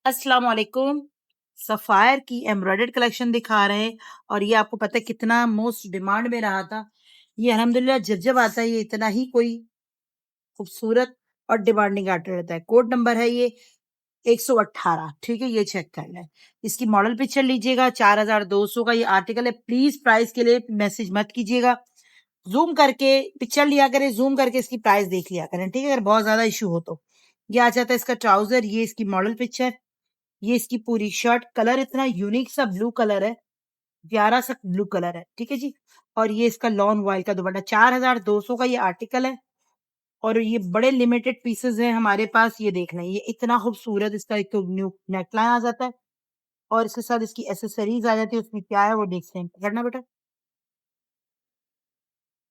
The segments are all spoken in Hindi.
अस्सलाम वालेकुम। सफ़ायर की एम्ब्रॉयडर्ड कलेक्शन दिखा रहे हैं और ये आपको पता है कितना मोस्ट डिमांड में रहा था। ये अल्हम्दुलिल्लाह जब आता है ये इतना ही कोई खूबसूरत और डिमांडिंग आर्टिकल रहता है। कोड नंबर है ये 118, ठीक है, ये चेक कर लें। इसकी मॉडल पिक्चर लीजिएगा, 4200 का ये आर्टिकल है। प्लीज प्राइस के लिए मैसेज मत कीजिएगा, जूम करके पिक्चर लिया करें, जूम करके इसकी प्राइस देख लिया करें, ठीक है, अगर बहुत ज्यादा इशू हो तो। ये आ जाता है इसका ट्राउजर, ये इसकी मॉडल पिक्चर, ये इसकी पूरी शर्ट। कलर इतना यूनिक सा ब्लू कलर है, प्यारा सा ब्लू कलर है, ठीक है जी। और ये इसका लॉन वॉयल का दुपट्टा, 4200 का ये आर्टिकल है और ये बड़े लिमिटेड पीसेस हैं हमारे पास। ये देख लें, ये इतना खूबसूरत इसका एक तो न्यू नेकलाइन आ जाता है और इसके साथ इसकी एसेसरीज आ जाती है। उसमें क्या है वो देखते हैं, पकड़ना बेटा।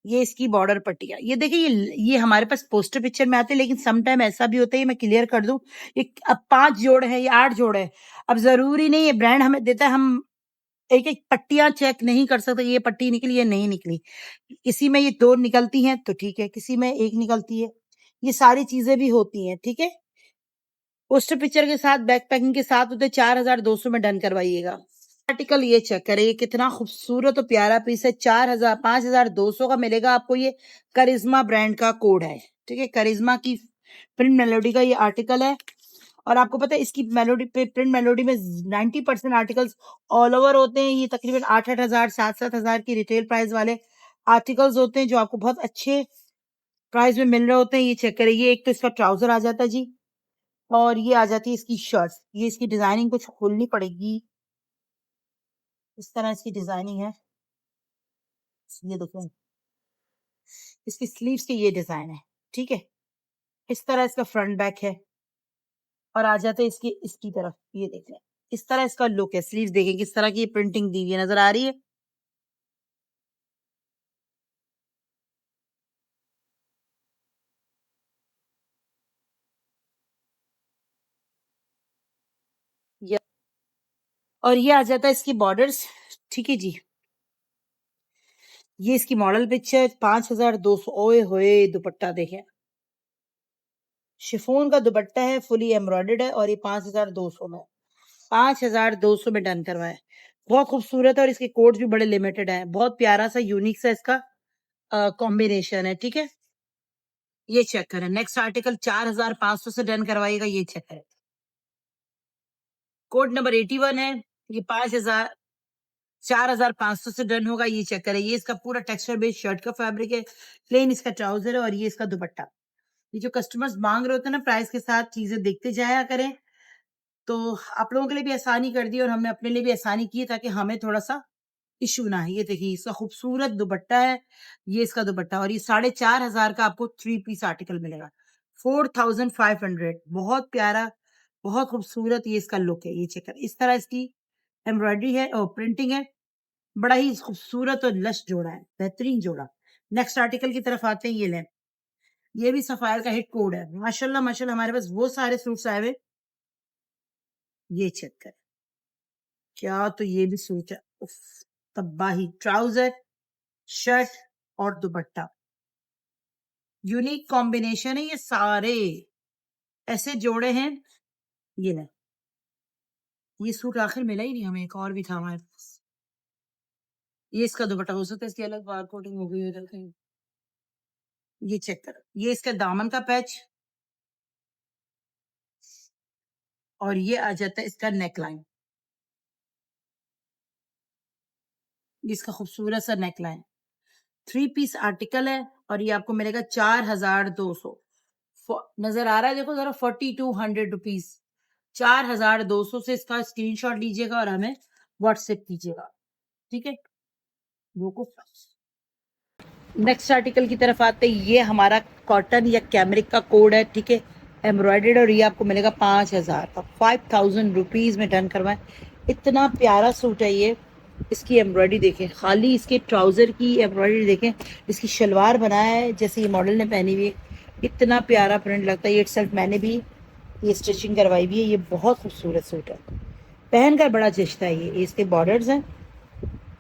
ये इसकी बॉर्डर पट्टियां, ये देखिए, ये हमारे पास पोस्टर पिक्चर में आते हैं, लेकिन सम टाइम ऐसा भी होता है, मैं क्लियर कर दूं, ये अब 5 जोड़ है या 8 जोड़ है, अब जरूरी नहीं है ब्रांड हमें देता है, हम एक एक पट्टियां चेक नहीं कर सकते, ये पट्टी निकली या नहीं निकली। किसी में ये 2 निकलती हैं तो ठीक है, किसी में 1 निकलती है, ये सारी चीजें भी होती हैं, ठीक है। पोस्टर पिक्चर के साथ बैक पैकिंग के साथ होते 4200 में डन करवाइएगा। आर्टिकल ये चेक करें, ये कितना खूबसूरत और प्यारा पीस है। 5200 का मिलेगा आपको। ये करिश्मा ब्रांड का कोड है, ठीक है, करिश्मा की प्रिंट मेलोडी का ये आर्टिकल है। और आपको पता है इसकी मेलोडी पे, प्रिंट मेलोडी में 90% आर्टिकल्स ऑल ओवर होते हैं। ये तकरीबन 8-8 हजार 7-7 हजार की रिटेल प्राइस वाले आर्टिकल्स होते हैं, जो आपको बहुत अच्छे प्राइस में मिल रहे होते हैं। ये चेक करें, ये एक तो इसका ट्राउजर आ जाता है जी, और ये आ जाती है इसकी शर्ट। ये इसकी डिजाइनिंग कुछ खोलनी पड़ेगी, इस तरह इसकी डिजाइनिंग है। ये देखो, इसकी स्लीव्स के ये डिजाइन है, ठीक है। इस तरह इसका फ्रंट बैक है और आ जाते हैं इसकी इसकी तरफ, ये देख लें, इस तरह इसका लुक है। स्लीव्स देखें किस तरह की प्रिंटिंग दी हुई है, नजर आ रही है। ये और ये आ जाता है इसकी बॉर्डर्स, ठीक है जी। ये इसकी मॉडल पिक्चर 5200। ओए होए, दुपट्टा देखें, शिफोन का दुपट्टा है, फुली एम्ब्रॉयडर्ड है और ये 5200 में, 5200 में डन करवाए। बहुत खूबसूरत है और इसके कोड्स भी बड़े लिमिटेड हैं। बहुत प्यारा सा यूनिक सा इसका कॉम्बिनेशन है, ठीक है। ये चेक करें, नेक्स्ट आर्टिकल 4500 से डन करवाइएगा। ये चेक करें, कोड नंबर 81 है। ये 4500 से डन होगा। ये चेक करें, ये इसका पूरा टेक्सचर बेस्ड शर्ट का फैब्रिक है, प्लेन इसका ट्राउजर है और ये इसका दुपट्टा। ये जो कस्टमर्स मांग रहे होते हैं ना, प्राइस के साथ चीजें देखते जाया करें, तो आप लोगों के लिए भी आसानी कर दी और हमने अपने लिए भी आसानी की, ताकि हमें थोड़ा सा इशू ना है। ये देखिए, इसका खूबसूरत दुपट्टा है, ये इसका दुपट्टा, और ये 4500 का आपको 3 पीस आर्टिकल मिलेगा। 4500, बहुत प्यारा, बहुत खूबसूरत ये इसका लुक है। ये चेक कर, इस तरह इसकी एम्ब्रॉयडरी है और प्रिंटिंग है। बड़ा ही खूबसूरत और लश जोड़ा है, बेहतरीन जोड़ा। नेक्स्ट आर्टिकल की तरफ आते हैं, ये लें, ये भी सफायर का हिट कोड है। माशाल्लाह माशाल्लाह, हमारे पास वो सारे सूट्स आए हुए। ये चेक कर, क्या तो ये भी सूट है, उफ, तबाही। ट्राउजर, शर्ट और दुपट्टा, यूनिक कॉम्बिनेशन है। ये सारे ऐसे जोड़े हैं। ये ले, ये सूट आखिर मिला ही नहीं हमें, एक और भी था हमारे पास। ये इसका दुपट्टा, हो सकता है इसकी अलग बार कोटिंग हो गई है इधर कहीं। ये चेक करो, ये इसका दामन का पैच और ये आ जाता है इसका नेकलाइन। इसका खूबसूरत सा नेकलाइन, 3 पीस आर्टिकल है और ये आपको मिलेगा 4200। नजर आ रहा है, देखो जरा, 4200 रुपीज। 4200 से इसका स्क्रीनशॉट लीजिएगा और हमें व्हाट्सएप कीजिएगा, ठीक है। रुको, नेक्स्ट आर्टिकल की तरफ आते हैं। ये हमारा कॉटन या कैमरिक का कोड है, ठीक है, एम्ब्रॉयडर्ड, और ये आपको मिलेगा 5000 का। 5000 रुपीज में डन करवाएं। इतना प्यारा सूट है ये। इसकी एम्ब्रॉयडरी देखें, खाली इसके ट्राउजर की एम्ब्रॉयडरी देखें, इसकी शलवार बनाया है जैसे ये मॉडल ने पहनी हुई है। इतना प्यारा प्रिंट लगता है। ये इटसेल्फ मैंने भी ये स्टिचिंग करवाई हुई है। ये बहुत खूबसूरत सूट है, पहन कर बड़ा जचता है। ये इसके बॉर्डर्स हैं,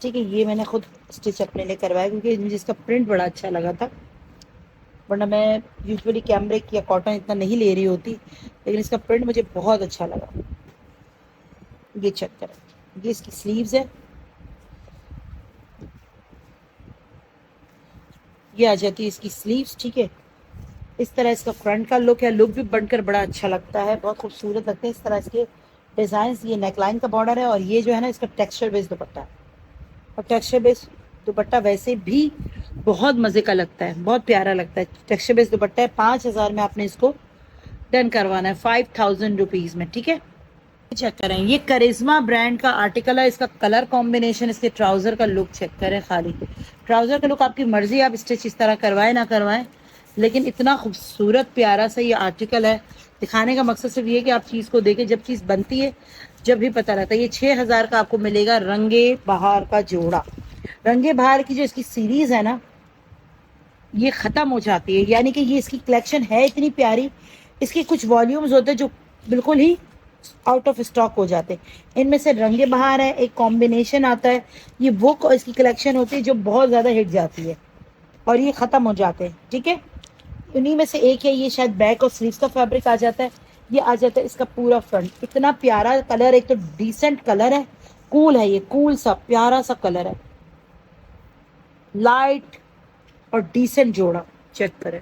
ठीक है। ये मैंने खुद स्टिच अपने लिए करवाया क्योंकि मुझे इसका प्रिंट बड़ा अच्छा लगा था, वरना मैं यूजुअली कैमरिक या कॉटन इतना नहीं ले रही होती, लेकिन इसका प्रिंट मुझे बहुत अच्छा लगा। ये चेक करें, ये इसकी स्लीव्स है, ये आ जाती है इसकी स्लीव्स। ठीक है, इस तरह इसका फ्रंट का लुक है। लुक भी बनकर बड़ा अच्छा लगता है, बहुत खूबसूरत लगते हैं इस तरह इसके डिजाइन। ये नेकलाइन का बॉर्डर है और ये जो है ना इसका टेक्सचर बेस्ड दुपट्टा है। और टेक्सचर बेस्ड दुपट्टा वैसे भी बहुत मजे का लगता है, बहुत प्यारा लगता है। टेक्सचर बेस्ड दुपट्टा है, 5,000 में आपने इसको डन करवाना है, 5,000 रुपीज में। ठीक है, चेक करें, ये करिश्मा ब्रांड का आर्टिकल है। इसका कलर कॉम्बिनेशन, इसके ट्राउजर का लुक चेक करें। खाली ट्राउजर का लुक आपकी मर्जी, आप स्टिच इस तरह करवाए ना करवाएं, लेकिन इतना खूबसूरत प्यारा सा ये आर्टिकल है। दिखाने का मकसद सिर्फ ये कि आप चीज को देखें, जब चीज बनती है जब भी पता रहता है। ये 6,000 का आपको मिलेगा रंगे बहार का जोड़ा। रंगे बहार की जो इसकी सीरीज है ना, ये खत्म हो जाती है, यानी कि ये इसकी कलेक्शन है इतनी प्यारी। इसके कुछ वॉल्यूम्स होते हैं जो बिल्कुल ही आउट ऑफ स्टॉक हो जाते हैं। इनमें से रंगे बहार है, एक कॉम्बिनेशन आता है, ये वो इसकी कलेक्शन होती है जो बहुत ज्यादा हिट जाती है और ये खत्म हो जाते हैं। ठीक है, उन्हीं में से एक है ये, शायद बैक और स्लीव्स का फैब्रिक आ जाता है। ये आ जाता है इसका पूरा फ्रंट। इतना प्यारा कलर, एक तो डिसेंट कलर है, कूल है, ये कूल सा प्यारा सा कलर है, लाइट और डिसेंट जोड़ा। चेक करें,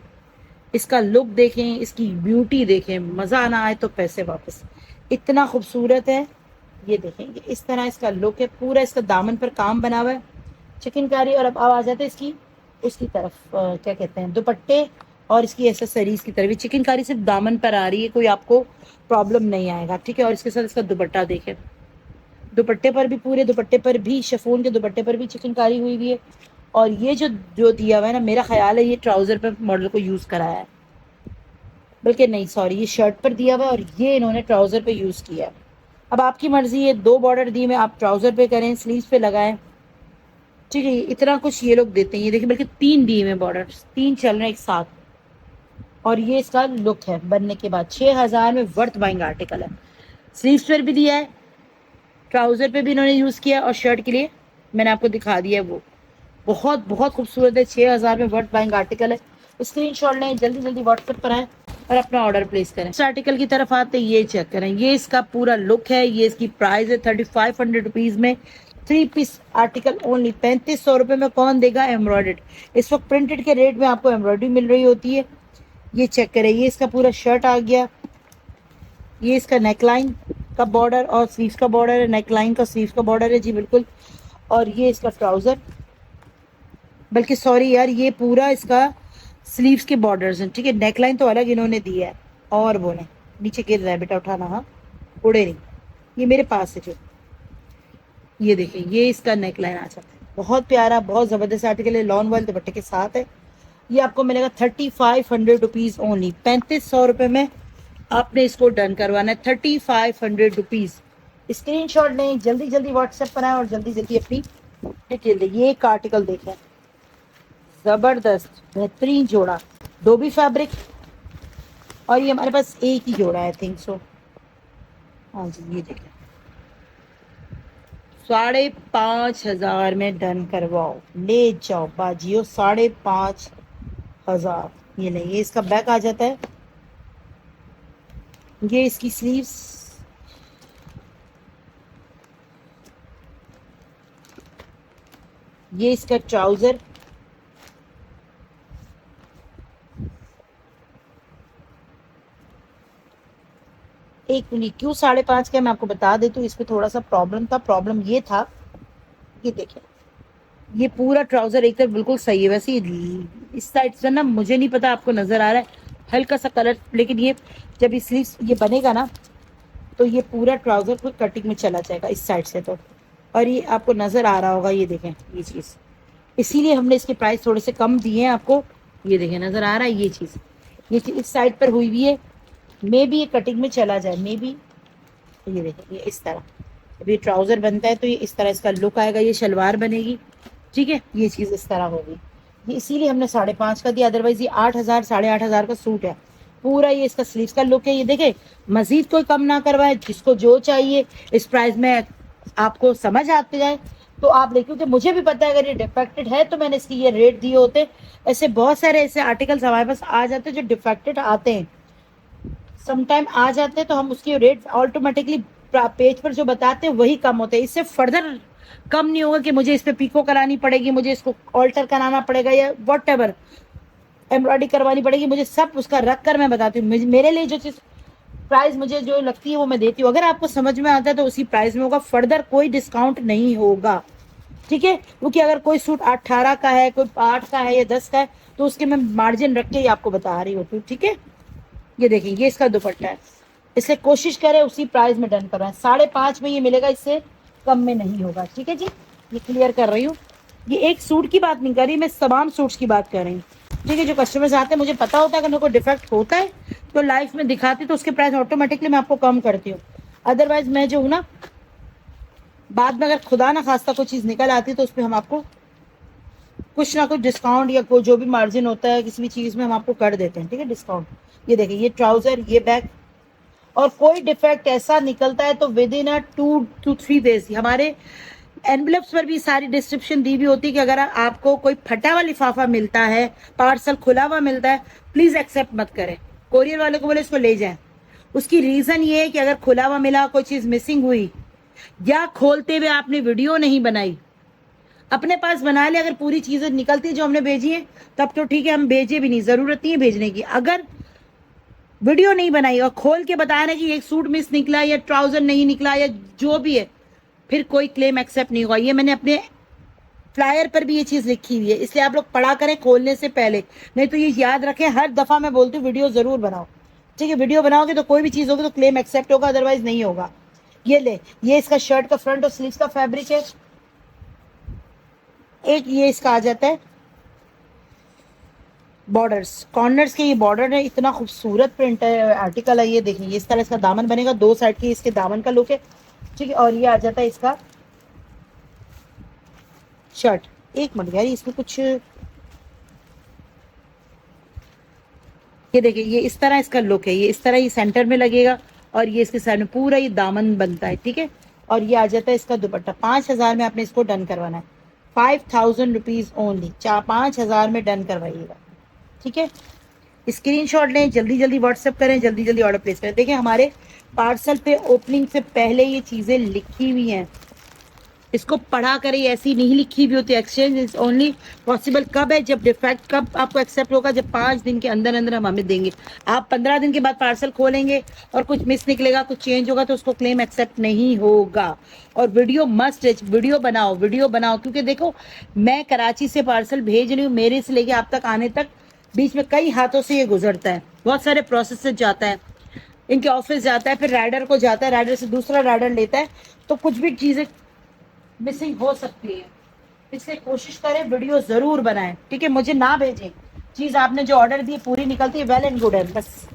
इसका लुक देखें, इसकी ब्यूटी देखें, मजा ना आए तो पैसे वापस। इतना खूबसूरत है, ये देखें, ये इस तरह इसका लुक है। पूरा इसका दामन पर काम बना हुआ है चिकनकारी। और अब आ जाते हैं इसकी उसकी तरफ, क्या कहते हैं, दुपट्टे और इसकी एसेसरीज की तरफ। चिकनकारी सिर्फ दामन पर आ रही है, कोई आपको प्रॉब्लम नहीं आएगा। ठीक है, और इसके साथ इसका दुपट्टा देखें, दुपट्टे पर भी, पूरे दुपट्टे पर भी, शिफॉन के दुपट्टे पर भी चिकनकारी हुई हुई है। और ये जो जो दिया हुआ है ना, मेरा ख्याल है ये ट्राउजर पर मॉडल को यूज कराया है, बल्कि नहीं सॉरी, ये शर्ट पर दिया हुआ है और ये इन्होंने ट्राउजर पे यूज किया है। अब आपकी मर्जी है, 2 बॉर्डर दिए में आप ट्राउजर पे करें, स्लीव्स पे लगाएं। ठीक है, इतना कुछ ये लोग देते हैं। ये देखिए, बल्कि 3 दिए में बॉर्डर, 3 चल रहे हैं एक साथ। और ये इसका लुक है बनने के बाद। 6,000 में वर्थ बाइंग आर्टिकल है। स्लीव्स पर भी दिया है, ट्राउजर पे भी इन्होंने यूज किया, और शर्ट के लिए मैंने आपको दिखा दिया है वो। बहुत बहुत खूबसूरत है, 6,000 में वर्थ बाइंग आर्टिकल है। स्क्रीनशॉट लें, जल्दी जल्दी व्हाट्सएप पर आए और अपना ऑर्डर प्लेस करें। इस आर्टिकल की तरफ आते, ये चेक करें, ये इसका पूरा लुक है। ये इसकी प्राइस है 3,500 रुपीज में। 3 पीस आर्टिकल ओनली 3,500 रुपए में। कौन देगा एम्ब्रॉयडर्ड? इस वक्त प्रिंटेड के रेट में आपको एम्ब्रॉयडरी मिल रही होती है। ये चेक करें, ये इसका पूरा शर्ट आ गया। ये इसका नेकलाइन का बॉर्डर और स्लीव्स का बॉर्डर है, नेकलाइन का स्लीव्स का बॉर्डर है जी बिल्कुल। और ये इसका ट्राउजर, बल्कि सॉरी यार, ये पूरा इसका स्लीव्स के बॉर्डर्स हैं। ठीक है, नेकलाइन तो अलग इन्होंने दिया है। और बोले नीचे गिर रहा है बेटा, उठाना, हाँ उड़े नहीं, ये मेरे पास है जो। ये देखें, ये इसका नेकलाइन आ जाता है, बहुत प्यारा, बहुत जबरदस्त आर्टिकल है। लॉन वाले दुपट्टे के साथ है। ये आपको मिलेगा 3,500 रुपीज ओनली। 3,500 रुपए में आपने इसको डन करवाना है, 3,500 रुपीज। स्क्रीन शॉट लें, जल्दी जल्दी व्हाट्सएप पर आए और जल्दी जल्दी अपनी डिटेल दें। ये एक आर्टिकल देखें, जबरदस्त बेहतरीन जोड़ा, डोबी फैब्रिक। और ये हमारे पास एक ही जोड़ा है, आई थिंक सो। हाँ जी, ये देखें, 5,500 में डन करवाओ, ले जाओ बाजियो, 5,500। ये नहीं, ये इसका बैक आ जाता है, ये इसकी स्लीव्स, ये इसका ट्राउजर, एक मिनट, क्यों 5.5 का मैं आपको बता देती हूँ। इस पे थोड़ा सा प्रॉब्लम था। प्रॉब्लम ये था, ये देखें, ये पूरा ट्राउजर एक तरफ बिल्कुल सही है, वैसे इस साइड से ना मुझे नहीं पता आपको नजर आ रहा है हल्का सा कलर, लेकिन ये जब इस ये बनेगा ना तो ये पूरा ट्राउजर को कटिंग में चला जाएगा इस साइड से तो। और ये आपको नजर आ रहा होगा, ये देखें ये चीज, इसीलिए हमने इसके प्राइस थोड़े से कम दिए हैं आपको। ये देखें, नजर आ रहा है, ये चीज इस साइड पर हुई हुई है, मे भी ये कटिंग में चला जाए, मे भी। ये देखें, ये इस तरह जब ये ट्राउजर बनता है तो ये इस तरह इसका लुक आएगा, ये शलवार बनेगी। ठीक है, ये चीज इस तरह होगी। ये इसीलिए हमने 5.5 का दिया, अदरवाइज ये 8,000 8,500 का सूट है पूरा। ये इसका स्लीव्स का लुक है। ये देखे, मजीद कोई कम ना करवाए, जिसको जो चाहिए इस प्राइस में आपको समझ आते जाए तो आप ले, क्योंकि मुझे भी पता है अगर ये डिफेक्टेड है तो मैंने इसकी ये रेट दिए होते। ऐसे बहुत सारे ऐसे आर्टिकल्स हमारे पास आ जाते हैं जो डिफेक्टेड आते हैं, समटाइम आ जाते हैं, तो हम उसकी रेट ऑटोमेटिकली पेज पर जो बताते हैं वही कम होते हैं, इससे फर्दर कम नहीं होगा कि मुझे इस पे पीको करानी पड़ेगी, मुझे इसको ऑल्टर कराना पड़ेगा या वट एवर एम्ब्रॉयडरी करवानी पड़ेगी, मुझे सब उसका रख कर मैं बताती हूँ। मेरे लिए जो चीज प्राइस मुझे जो लगती है वो मैं देती हूँ। अगर आपको समझ में आता है तो उसी प्राइस में होगा, फर्दर कोई डिस्काउंट नहीं होगा, ठीक है। क्योंकि अगर कोई सूट 18 का है, कोई 8 का है या 10 का है, तो उसके मैं मार्जिन रख के ही आपको बता रही होती हूँ, ठीक है। ये देखिए, ये इसका दुपट्टा है, इसलिए कोशिश करें उसी प्राइस में डन करवाएं। 5.5 में ये मिलेगा, इससे कम में नहीं होगा, ठीक है जी। ये क्लियर कर रही हूँ, ये एक सूट की बात नहीं कर रही मैं, तमाम सूट्स की बात कर रही हूँ, ठीक है। जो कस्टमर्स आते हैं, मुझे पता होता है अगर कोई डिफेक्ट होता है तो लाइफ में दिखाती, तो उसके प्राइस ऑटोमेटिकली मैं आपको कम करती हूँ। अदरवाइज मैं जो हूँ ना, बाद में अगर खुदा ना खास्ता कोई चीज निकल आती तो उस पर हम आपको कुछ ना कुछ डिस्काउंट या कोई जो भी मार्जिन होता है किसी भी चीज में हम आपको कर देते हैं, ठीक है, डिस्काउंट। ये देखिए, ये ट्राउजर, ये बैग, और कोई डिफेक्ट ऐसा निकलता है तो विद इन 2 to 3 डेज हमारे एनवलप्स पर भी सारी डिस्क्रिप्शन दी हुई होती है कि अगर आपको कोई फटा हुआ लिफाफा मिलता है, पार्सल खुला हुआ मिलता है, प्लीज एक्सेप्ट मत करें। कोरियर वाले को बोले इसको ले जाएं। उसकी रीजन ये है कि अगर खुला हुआ मिला, कोई चीज मिसिंग हुई, या खोलते हुए आपने वीडियो नहीं बनाई, अपने पास बना ले, अगर पूरी चीजें निकलती जो हमने भेजी है तब तो ठीक है, हम भेजे भी नहीं, जरूरत नहीं है भेजने की। अगर वीडियो नहीं बनाई और खोल के बता रहे कि एक सूट मिस निकला या ट्राउजर नहीं निकला या जो भी है, फिर कोई क्लेम एक्सेप्ट नहीं होगा। ये मैंने अपने फ्लायर पर भी ये चीज लिखी हुई है, इसलिए आप लोग पढ़ा करें खोलने से पहले। नहीं तो ये याद रखें, हर दफा मैं बोलती हूँ वीडियो जरूर बनाओ, ठीक है। वीडियो बनाओगे तो कोई भी चीज होगी तो क्लेम एक्सेप्ट होगा, अदरवाइज नहीं होगा। ये ले, ये इसका शर्ट का फ्रंट और स्लीव्स का फैब्रिक है। एक ये इसका आ जाता है बॉर्डर्स, कॉर्नर्स के ये बॉर्डर है, इतना खूबसूरत प्रिंट है, आर्टिकल है। ये देखिए, ये इस तरह इसका दामन बनेगा, 2 साइड की इसके दामन का लुक है, ठीक है। और ये आ जाता है इसका शर्ट। एक मिनट यार, इसमें कुछ, ये देखिए, ये इस तरह इसका लुक है, ये इस तरह ये सेंटर में लगेगा और ये इसके साइड में पूरा ये दामन बनता है, ठीक है। और ये आ जाता है इसका दुपट्टा। 5,000 में आपने इसको डन करवाना है, 5,000 रुपीज ओनली। 5,000 में डन करवाइएगा, ठीक है। स्क्रीनशॉट लें, जल्दी जल्दी व्हाट्सएप करें, जल्दी जल्दी ऑर्डर प्लेस करें। देखिए, हमारे पार्सल पे ओपनिंग से पहले ये चीजें लिखी हुई हैं, इसको पढ़ा करें, ऐसी नहीं लिखी हुई होती। एक्सचेंज इज ओनली पॉसिबल कब है, जब डिफेक्ट, कब आपको एक्सेप्ट होगा, जब 5 दिन के अंदर अंदर हम हमें देंगे। आप 15 दिन के बाद पार्सल खोलेंगे और कुछ मिस निकलेगा, कुछ चेंज होगा, तो उसको क्लेम एक्सेप्ट नहीं होगा। और वीडियो मस्ट, वीडियो बनाओ, वीडियो बनाओ, क्योंकि देखो, मैं कराची से पार्सल भेज रही हूँ, मेरे से लेके आप तक आने तक बीच में कई हाथों से ये गुजरता है, बहुत सारे प्रोसेस से जाता है, इनके ऑफिस जाता है, फिर राइडर को जाता है, राइडर से दूसरा राइडर लेता है, तो कुछ भी चीजें मिसिंग हो सकती है। इसलिए कोशिश करें वीडियो जरूर बनाएं, ठीक है। मुझे ना भेजें, चीज आपने जो ऑर्डर दी पूरी निकलती है, वेल एंड गुड है बस।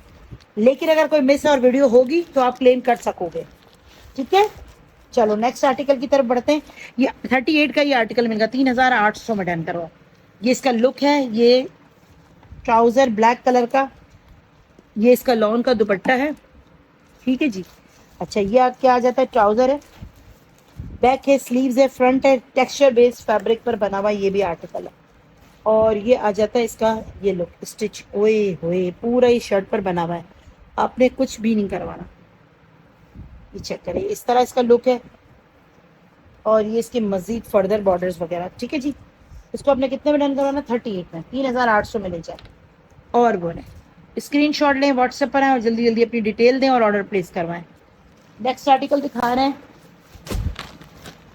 लेकिन अगर कोई मिस और वीडियो होगी तो आप क्लेम कर सकोगे, ठीक है। चलो नेक्स्ट आर्टिकल की तरफ बढ़ते हैं। ये 38 का ये आर्टिकल मिलेगा 3,800 में डन करो। ये इसका लुक है, ये ट्राउजर ब्लैक कलर का, ये इसका लॉन का दुपट्टा है, ठीक है जी। अच्छा, ये क्या आ जाता है, ट्राउजर है, बैक है, स्लीव्स है, फ्रंट है, टेक्सचर बेस्ड फैब्रिक पर बना हुआ ये भी आर्टिकल है। और ये आ जाता है इसका ये लुक, स्टिच, ओए होए, पूरा ही शर्ट पर बना हुआ है, आपने कुछ भी नहीं करवाना। ये चेक करिए, इस तरह इसका लुक है। और ये इसके मजीद फर्दर बॉर्डर्स वगैरह, ठीक है जी। इसको आपने कितने में डन करवाना, 38 में, 3,800 में ले जाए। और बोले, स्क्रीनशॉट लें, व्हाट्सएप पर आए और जल्दी जल्दी अपनी डिटेल दें और ऑर्डर प्लेस करवाएं। नेक्स्ट आर्टिकल दिखा रहे हैं,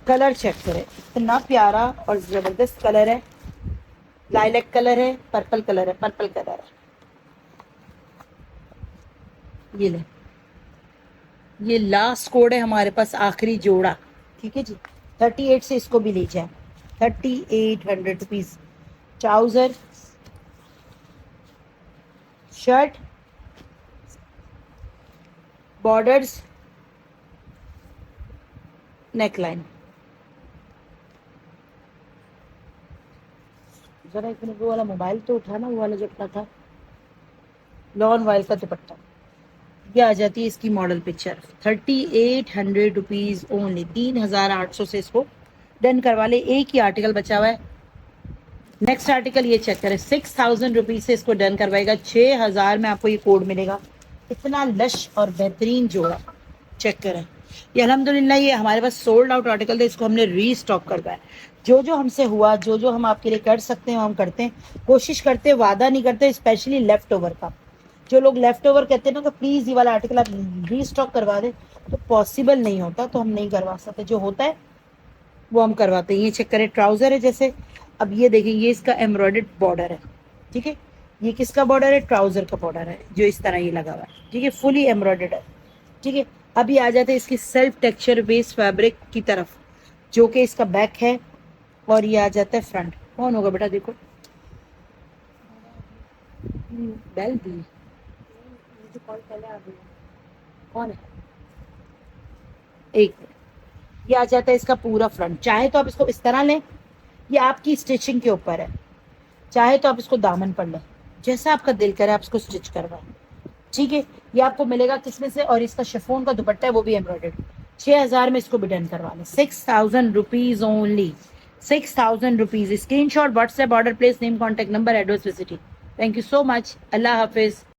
कलर चेक करें, इतना प्यारा और जबरदस्त कलर है, लाइलैक कलर है, पर्पल कलर है, पर्पल कलर है। ये ले, ये लास्ट कोड है हमारे पास, आखिरी जोड़ा, ठीक है जी। 38 से इसको भी ले जाए, 3,800 rupees. Trouser, shirt, borders, neckline. जरा एक मिनट, वो वाला मोबाइल तो उठाना, वो वाला जो अपना था, लॉन वाइल का दुपट्टा। ये आ जाती है इसकी मॉडल पिक्चर, 3,800 रुपीज ओनली। 3,800 से इसको डन करवा ले। एक ही आर्टिकल बचा हुआ है। नेक्स्ट आर्टिकल ये चेक करें, 6,000 रुपीज से इसको डन करवाएगा, 6,000 में आपको ये कोड मिलेगा। इतना लश और बेहतरीन जोड़ा, चेक करें, ये अल्हम्दुलिल्लाह ये हमारे पास सोल्ड आउट आर्टिकल था, इसको हमने रीस्टॉक करवाया। जो जो हमसे हुआ, जो जो हम आपके लिए कर सकते हैं हम करते हैं, कोशिश करते हैं, वादा नहीं करते, स्पेशली लेफ्ट ओवर का। जो लोग लेफ्ट ओवर कहते हैं ना कि प्लीज ये वाला आर्टिकल आप रीस्टॉक करवा दें, तो पॉसिबल नहीं होता, तो हम नहीं करवा सकते। जो होता है वो हम करवाते हैं। ये चेक करें, ट्राउजर है जैसे, अब ये देखें, ये इसका एम्ब्रॉयडर्ड बॉर्डर है, ठीक है। ये किसका बॉर्डर है? ट्राउजर का बॉर्डर है, जो इस तरह ये लगा हुआ है, ठीक है, फुली एम्ब्रॉयडर्ड है, ठीक है। अब ये आ जाते हैं इसकी सेल्फ टेक्सचर बेस्ड फैब्रिक की तरफ, जो कि इसका बैक है, और ये आ जाता है फ्रंट। कौन होगा बेटा? देखो बेल दी, मुझे कॉल पहले आ गई, कौन है? एक मिनट। ये आ जाता है इसका पूरा फ्रंट। चाहे तो आप इसको इस तरह लें, ये आपकी स्टिचिंग के ऊपर है। चाहे तो आप इसको दामन पर लें, जैसा आपका दिल करे आप इसको स्टिच करवाएं, ठीक है। ये आपको मिलेगा किसमें से? और इसका शिफॉन का दुपट्टा है, वो भी एम्ब्रॉयडर्ड। 6000 में इसको भी डन करवा लें, 6000 rupees only, 6000 rupees. Screen shot, WhatsApp, order place, name, contact number, address, visiting. Thank you so much. Allah Hafiz.